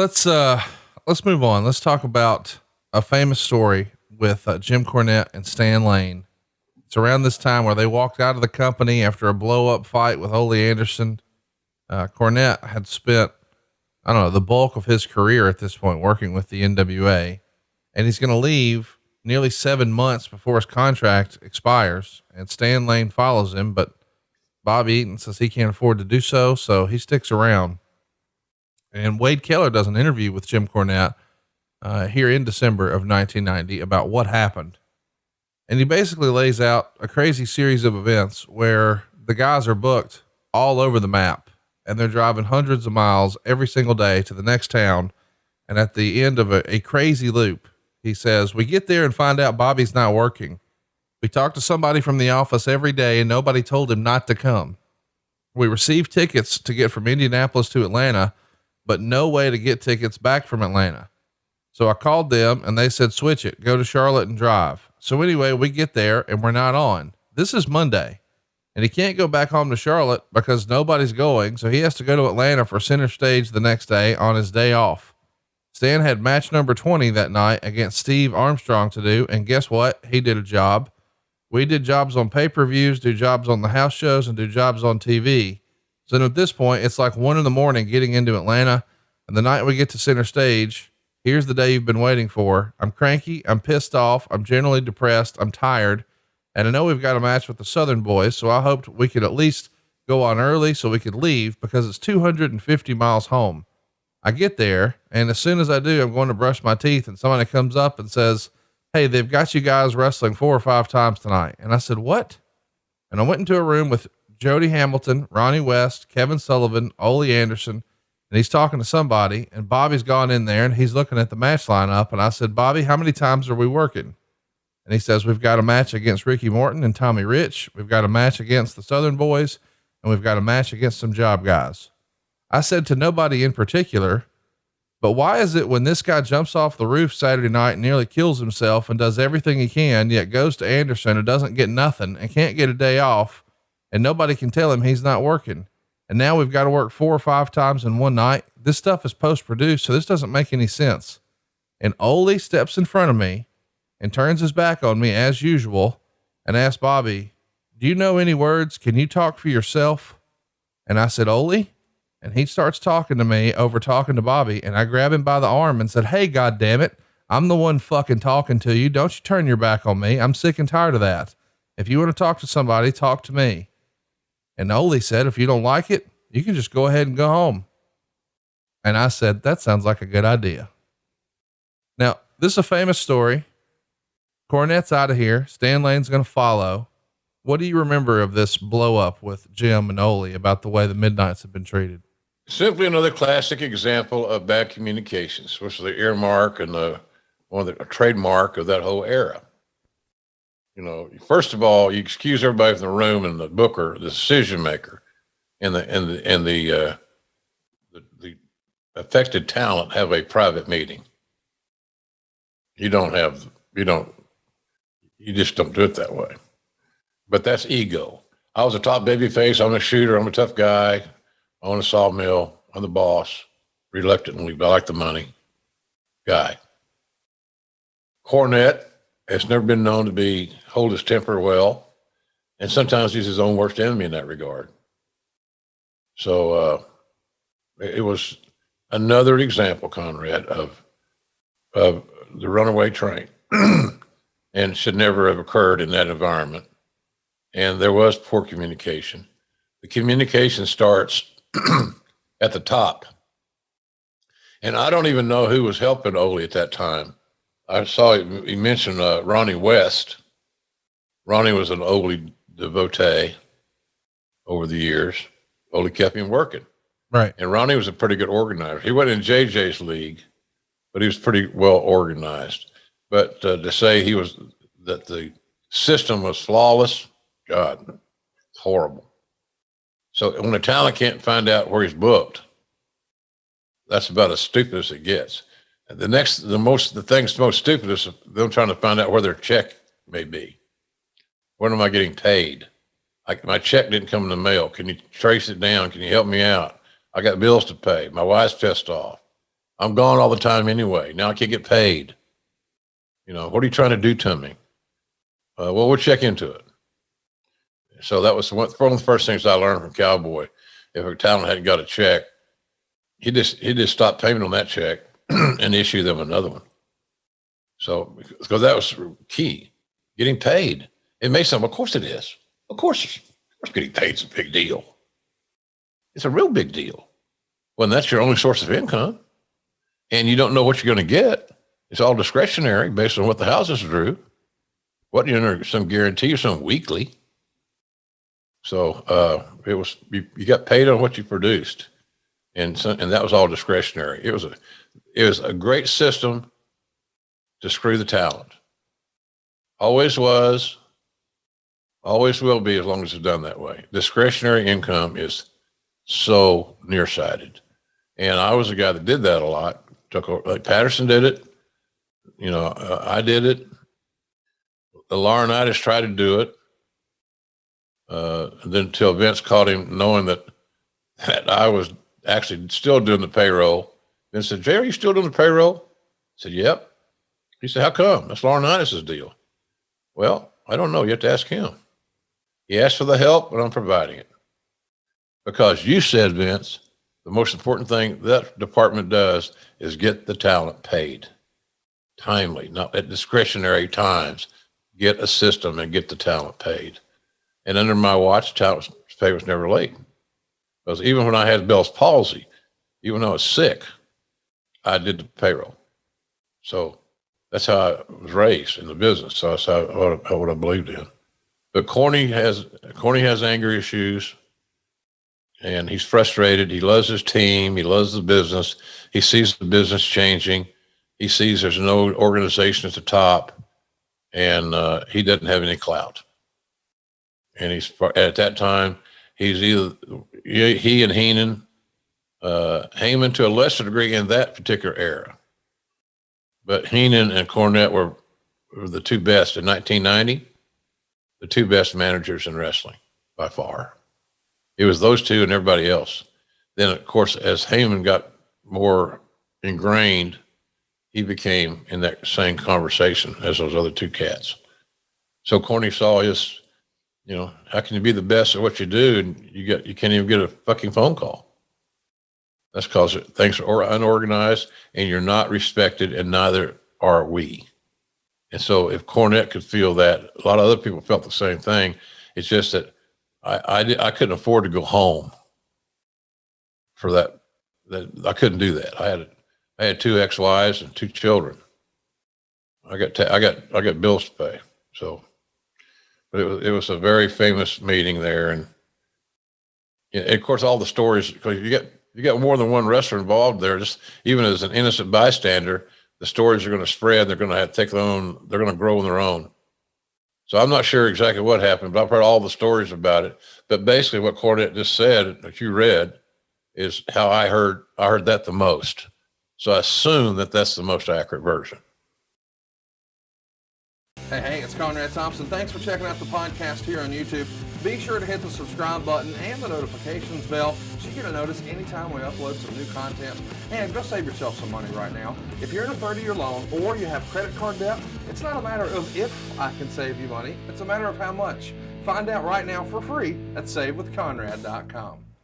Let's move on. Let's talk about a famous story with Jim Cornette and Stan Lane. It's around this time where they walked out of the company after a blow up fight with Ole Anderson. Cornette had spent, I don't know, the bulk of his career at this point working with the NWA, and he's going to leave nearly 7 months before his contract expires, and Stan Lane follows him, but Bob Eaton says he can't afford to do so. So he sticks around, and Wade Keller does an interview with Jim Cornette, here in December of 1990 about what happened. And he basically lays out a crazy series of events where the guys are booked all over the map and they're driving hundreds of miles every single day to the next town. And at the end of a crazy loop, he says, we get there and find out Bobby's not working. We talk to somebody from the office every day and nobody told him not to come. We received tickets to get from Indianapolis to Atlanta, but no way to get tickets back from Atlanta. So I called them and they said, switch it, go to Charlotte and drive. So anyway, we get there and we're not on. This is Monday and he can't go back home to Charlotte because nobody's going. So he has to go to Atlanta for center stage the next day on his day off. Stan had match number 20 that night against Steve Armstrong to do. And guess what? He did a job. We did jobs on pay-per-views, do jobs on the house shows, and do jobs on TV. So at this point, it's like 1 a.m. getting into Atlanta. And the night we get to center stage, here's the day you've been waiting for. I'm cranky. I'm pissed off. I'm generally depressed. I'm tired. And I know we've got a match with the Southern boys. So I hoped we could at least go on early so we could leave because it's 250 miles home. I get there. And as soon as I do, I'm going to brush my teeth and somebody comes up and says, hey, they've got you guys wrestling 4 or 5 times tonight. And I said, what? And I went into a room with Jody Hamilton, Ronnie West, Kevin Sullivan, Ole Anderson, and he's talking to somebody, and Bobby's gone in there and he's looking at the match lineup. And I said, Bobby, how many times are we working? And he says, we've got a match against Ricky Morton and Tommy Rich. We've got a match against the Southern boys, and we've got a match against some job guys. I said to nobody in particular, but why is it when this guy jumps off the roof Saturday night and nearly kills himself and does everything he can, yet goes to Anderson and doesn't get nothing and can't get a day off, and nobody can tell him he's not working? And now we've got to work 4 or 5 times in one night. This stuff is post-produced, so this doesn't make any sense. And Ole steps in front of me and turns his back on me as usual and asks Bobby, do you know any words? Can you talk for yourself? And I said, Ole? And he starts talking to me over talking to Bobby. And I grab him by the arm and said, hey, God damn it. I'm the one fucking talking to you. Don't you turn your back on me. I'm sick and tired of that. If you want to talk to somebody, talk to me. And Ole said, if you don't like it, you can just go ahead and go home. And I said, that sounds like a good idea. Now, this is a famous story. Cornette's out of here. Stan Lane's going to follow. What do you remember of this blow up with Jim and Ole about the way the Midnights have been treated? Simply another classic example of bad communications, which is the earmark and a trademark of that whole era. You know, first of all, you excuse everybody from the room and the booker, the decision maker, and the affected talent have a private meeting. You just don't do it that way. But that's ego. I was a top baby face. I'm a shooter. I'm a tough guy. I own a sawmill. I'm the boss. Reluctantly, but I like the money guy. Cornette has never been known to hold his temper well. And sometimes he's his own worst enemy in that regard. So, it was another example, Conrad, of the runaway train and should never have occurred in that environment. And there was poor communication. The communication starts at the top. And I don't even know who was helping Ole at that time. I saw he mentioned Ronnie West. Ronnie was an Ole devotee over the years. Ole kept him working. Right. And Ronnie was a pretty good organizer. He wasn't in JJ's league, but he was pretty well organized. But to say that the system was flawless, God, it's horrible. So when a talent can't find out where he's booked, that's about as stupid as it gets. And the thing's most stupid is them trying to find out where their check may be. When am I getting paid? My check didn't come in the mail. Can you trace it down? Can you help me out? I got bills to pay. My wife's pissed off. I'm gone all the time anyway. Now I can't get paid. What are you trying to do to me? Well, we'll check into it. So that was one of the first things I learned from Cowboy. If a talent hadn't got a check, he just stopped payment on that check and issue them another one. So, because that was key, getting paid. It may sound, of course it is. Of course getting paid is a big deal. It's a real big deal. When that's your only source of income and you don't know what you're going to get, it's all discretionary based on what the houses drew. What, some guarantee or some weekly. So it was, you got paid on what you produced. And that was all discretionary. It was a great system to screw the talent. Always was, always will be, as long as it's done that way. Discretionary income is so nearsighted. And I was a guy that did that a lot. Like Patterson did it. I did it. The Laurinaitis tried to do it. Then until Vince caught him knowing that I was actually still doing the payroll. Vince said, "JR, you still doing the payroll?" I said, "Yep." He said, "How come? That's Laurinaitis' deal." Well, I don't know. You have to ask him. He asked for the help, and I'm providing it. Because you said, Vince, the most important thing that department does is get the talent paid timely, not at discretionary times. Get a system and get the talent paid. And under my watch, talent pay was never late. Because even when I had Bell's palsy, even when I was sick, I did the payroll. So that's how I was raised in the business. So that's what I believed in. But Corny has anger issues, and he's frustrated. He loves his team. He loves the business. He sees the business changing. He sees there's no organization at the top, and he doesn't have any clout. And at that time, he's either he and Heyman to a lesser degree in that particular era. But Heenan and Cornette were the two best in 1990, the two best managers in wrestling by far. It was those two and everybody else. Then, of course, as Heyman got more ingrained, he became in that same conversation as those other two cats. So Corny saw his, how can you be the best at what you do and you can't even get a fucking phone call? That's because things are unorganized and you're not respected, and neither are we. And so if Cornette could feel that, a lot of other people felt the same thing. It's just that I couldn't afford to go home for that. I couldn't do that. I had two ex-wives and two children. I got bills to pay. So, but it was a very famous meeting there, and of course all the stories, because you got more than one wrestler involved there. Just even as an innocent bystander, the stories are going to spread. They're going to have to take their own. They're going to grow on their own. So I'm not sure exactly what happened, but I've heard all the stories about it. But basically, what Cornette just said that you read is how I heard that the most. So I assume that that's the most accurate version. Hey, it's Conrad Thompson. Thanks for checking out the podcast here on YouTube. Be sure to hit the subscribe button and the notifications bell so you get a notice anytime we upload some new content. And go save yourself some money right now. If you're in a 30-year loan or you have credit card debt, it's not a matter of if I can save you money. It's a matter of how much. Find out right now for free at SaveWithConrad.com.